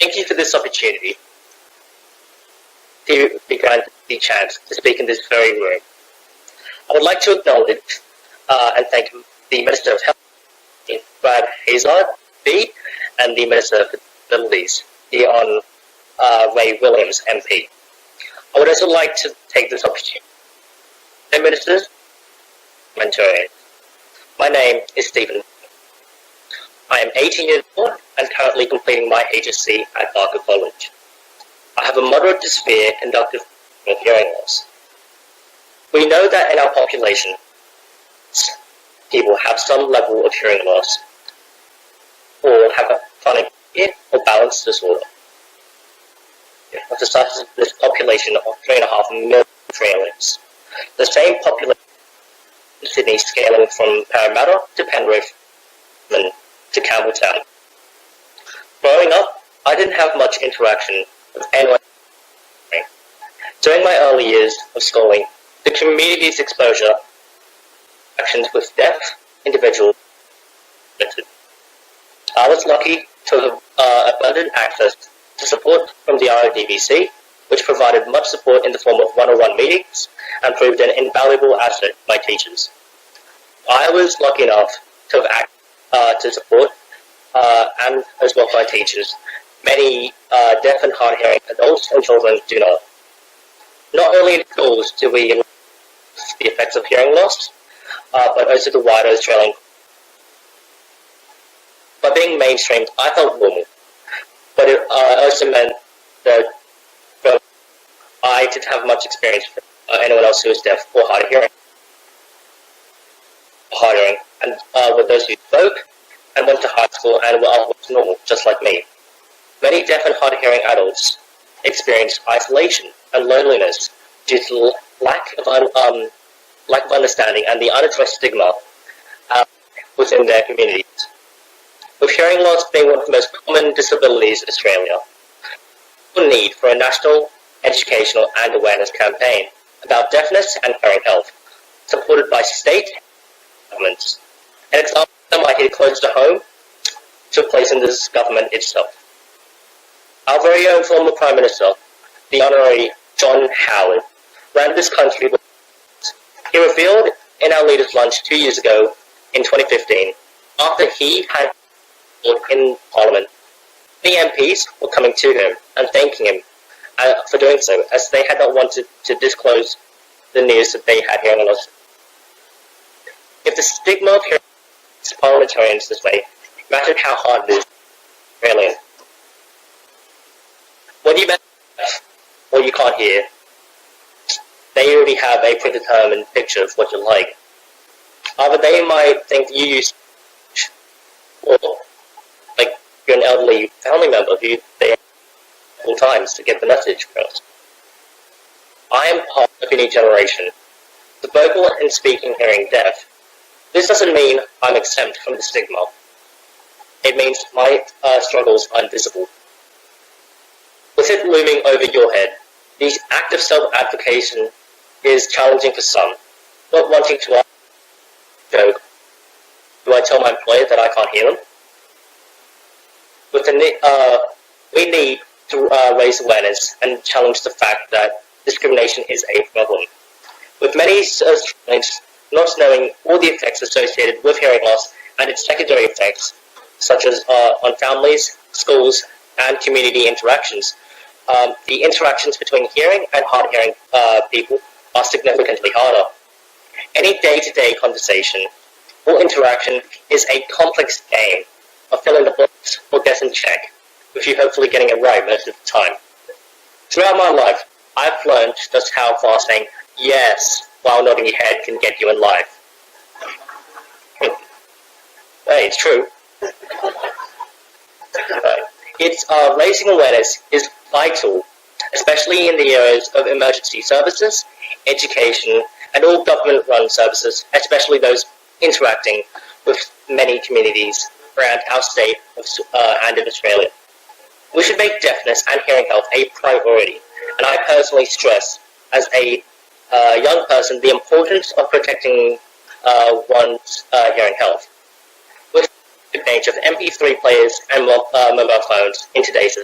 Thank you for this opportunity to be granted the chance to speak in this very room. I would like to acknowledge and thank the Minister of Health, Brad Hazard, B, and the Minister for Disabilities, Dion Ray Williams, MP. I would also like to take this opportunity. Hey, Ministers, Mentorian. My name is Stephen. I am 18 years old and currently completing my HSC at Barker College. I have a moderate to severe conductive hearing loss. We know that in our population, people have some level of hearing loss or have a chronic ear or balance disorder. Of the size of this population of 3.5 million Australians. The same population in Sydney scaling from Parramatta to Penrith to Campbelltown. Growing up, I didn't have much interaction with anyone. During my early years of schooling, the community's exposure actions with deaf individuals. I was lucky to have abundant access to support from the RODBC, which provided much support in the form of one-on-one meetings and proved an invaluable asset to my teachers. I was lucky enough to have access to support and as well my teachers. Many deaf and hard-hearing adults and children do not. Not only in schools do we learn the effects of hearing loss, but also the wider Australian. By being mainstreamed, I felt normal, but it also meant that I didn't have much experience with anyone else who was deaf or hard hearing, and with those who spoke and went to high school and were otherwise normal, just like me. Many deaf and hard hearing adults experience isolation and loneliness due to lack of understanding and the unaddressed stigma within their communities. With hearing loss being one of the most common disabilities in Australia, the need for a national educational and awareness campaign about deafness and hearing health, supported by state governments. An example that might hit close to home took place in this government itself. Our very own former Prime Minister, the Honorary John Howard, ran this country. He revealed in our Leaders' Lunch 2 years ago in 2015, after he had in Parliament, the MPs were coming to him and thanking him for doing so, as they had not wanted to disclose the news that they had hearing loss. If the stigma of hearing loss parliamentarians this way, imagine how hard it is for Australian. When you mention or you can't hear, they already have a predetermined picture of what you like. Either they might think you use, or like you're an elderly family member who they have all times to get the message across. I am part of a new generation, the vocal and speaking hearing deaf. This doesn't mean I'm exempt from the stigma. It means my struggles are invisible. With it looming over your head, the act of self-advocation is challenging for some, not wanting to ask a joke. Do I tell my employer that I can't hear them? We need to raise awareness and challenge the fact that discrimination is a problem. With many Australians not knowing all the effects associated with hearing loss and its secondary effects, such as on families, schools, and community interactions, the interactions between hearing and hard-hearing people are significantly harder. Any day-to-day conversation or interaction is a complex game of filling the blanks or guessing check, with you hopefully getting it right most of the time. Throughout my life, I've learned just how far saying yes while nodding your head can get you in life. Hey, it's true. It's raising awareness is vital, especially in the areas of emergency services, education, and all government-run services, especially those interacting with many communities around our state and in Australia. We should make deafness and hearing health a priority, and I personally stress, as a young person, the importance of protecting one's hearing health. With the age of MP3 players and mobile phones in today's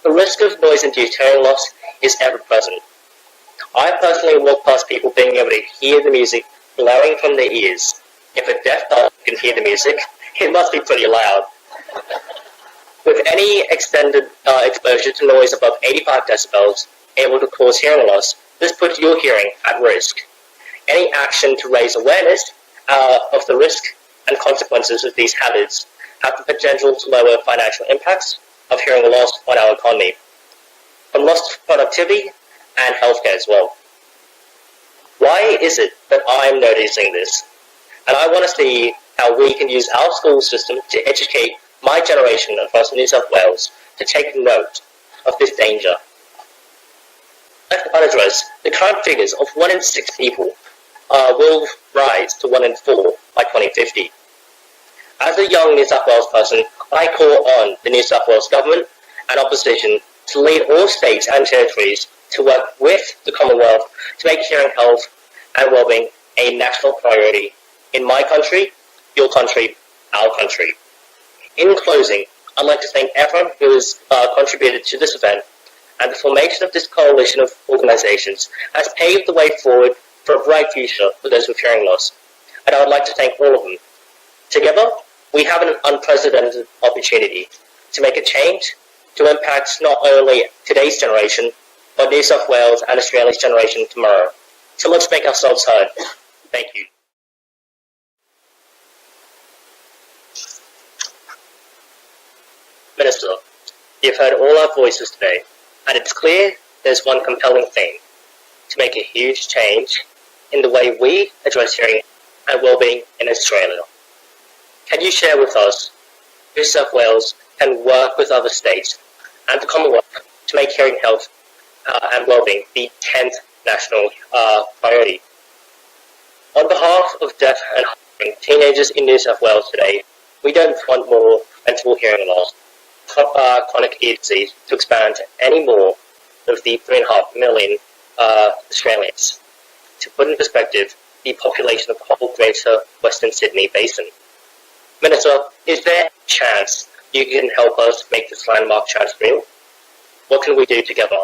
The risk of noise-induced hearing loss is ever present. I personally walk past people being able to hear the music blaring from their ears. If a deaf person can hear the music, it must be pretty loud. With any extended exposure to noise above 85 decibels able to cause hearing loss, this puts your hearing at risk. Any action to raise awareness of the risk and consequences of these hazards have the potential to lower financial impacts of hearing loss on our economy, from lost productivity and healthcare as well. Why is it that I'm noticing this? And I want to see how we can use our school system to educate my generation across New South Wales to take note of this danger. Left unaddressed, the current figures of 1 in 6 people will rise to 1 in 4 by 2050. As a young New South Wales person, I call on the New South Wales Government and opposition to lead all states and territories to work with the Commonwealth to make hearing health and wellbeing a national priority in my country, your country, our country. In closing, I'd like to thank everyone who has contributed to this event, and the formation of this coalition of organisations has paved the way forward for a bright future for those with hearing loss, and I would like to thank all of them. Together, we have an unprecedented opportunity to make a change to impact not only today's generation, but New South Wales and Australia's generation tomorrow. So let's make ourselves heard. Thank you. Minister, you've heard all our voices today, and it's clear there's one compelling thing: to make a huge change in the way we address hearing and wellbeing in Australia. Can you share with us how New South Wales can work with other states and the Commonwealth to make hearing health and wellbeing the 10th national priority? On behalf of deaf and hearing teenagers in New South Wales today, we don't want more mental hearing loss, chronic ear disease to expand to any more of the 3.5 million Australians. To put in perspective, the population of the whole greater Western Sydney basin. Minister, is there a chance you can help us make this landmark chance real? What can we do together?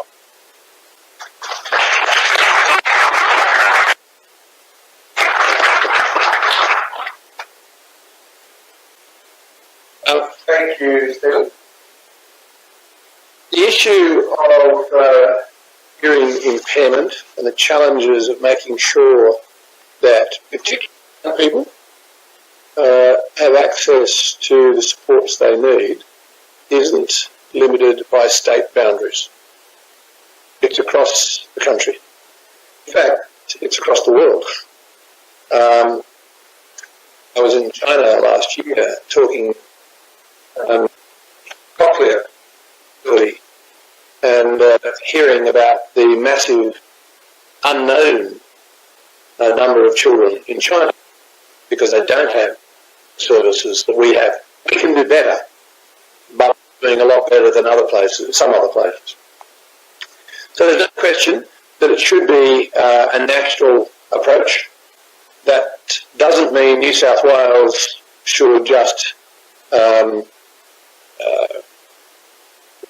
Thank you, Stephen. The issue of hearing impairment and the challenges of making sure that particularly young people have access to the supports they need isn't limited by state boundaries. It's across the country. In fact, it's across the world. I was in China last year talking cochlear ability and hearing about the massive unknown number of children in China because they don't have services that we have. We can do better, but doing a lot better than other places, some other places. So there's no question that it should be a national approach. That doesn't mean New South Wales should just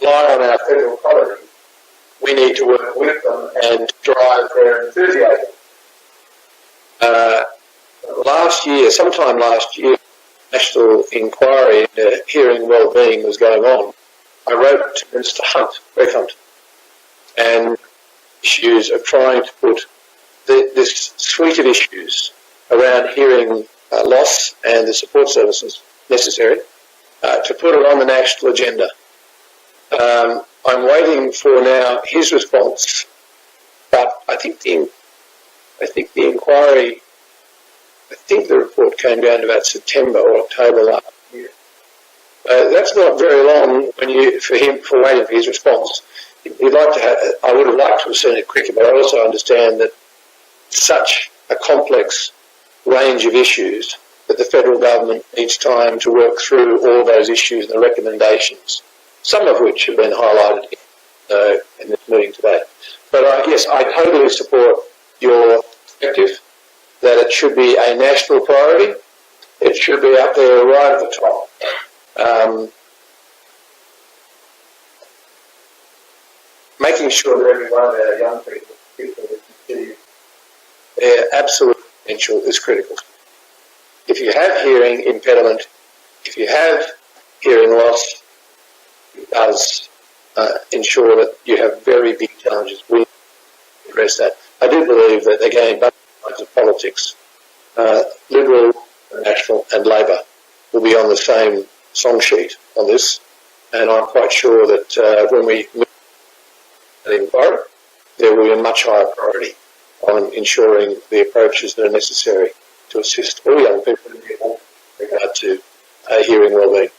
rely on our federal colony. We need to work with them and drive their enthusiasm. Sometime last year, national inquiry into hearing well-being was going on. I wrote to Minister Greg Hunt, and issues of trying to put this suite of issues around hearing loss and the support services necessary to put it on the national agenda. I'm waiting for now his response, but I think the inquiry, I think the report came down to about September or October last year. That's not very long for waiting for his response. I would have liked to have seen it quicker, but I also understand that such a complex range of issues that the federal government needs time to work through all those issues and the recommendations, some of which have been highlighted in this meeting today. But yes, I totally support your perspective that it should be a national priority. It should be up there right at the top. making sure that every one of our young people, particularly, achieve their absolute potential is critical. If you have hearing impediment, if you have hearing loss, it does ensure that you have very big challenges. We address that. I do believe that, again, both sides of politics, Liberal, National and Labor, will be on the same song sheet on this, and I'm quite sure that when we move to the environment, there will be a much higher priority on ensuring the approaches that are necessary to assist all young people in regard to hearing wellbeing.